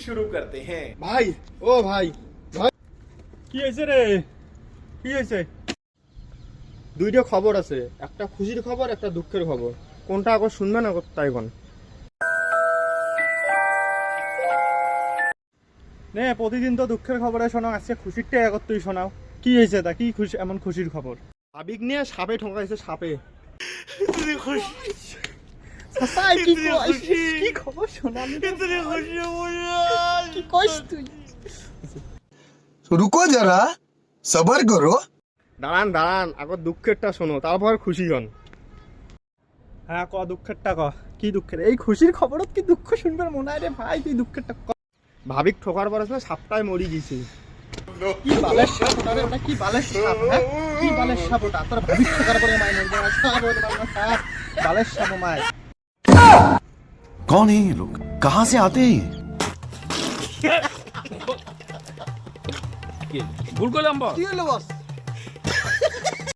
शुरू करते हैं। ভাই ও ভাই ভাই কি হয়েছে রে? কি হয়েছে? দুইটা খবর আছে, একটা খুশির খবর একটা দুঃখের খবর, কোনটা আগে শুনবেন না তাই কোন? নে প্রতিদিন তো দুঃখের খবরে শোনাও, আজকে খুশিরটা একত্রই শোনাও। কি হয়েছে তা? কি খুশি, এমন খুশির খবর? আবিক নিয়ে সাপে ঠকাইছে, সাপে। কি খবর শোনালি? কি কইস তুই? रुको जरा सबर करो। দাঁড়ান দাঁড়ান, আগে দুঃখেরটা শোনো তারপর খুশি হন। হ্যাঁ ক, দুঃখেরটা ক। কি দুঃখের? এই খুশির খবরত কি দুঃখ শুনবার মনে হয় রে ভাই? তুই দুঃখেরটা ক। ভাবিক ঠকার পর আছে সাপটায় মরি গেছে। কি বালের সাপ ওটা রে? ওটা কি বালের সাপ? হ্যাঁ কি বালের সাপ ওটা? তোর ভাবিক ঠকার পরে মাই মরবে না। সাপ ওটা সাপ, বালের সাপ মাই। कौन है ये लोग, कहाँ से आते हैं ये? ভুল করলাম বস। কি হলো বস?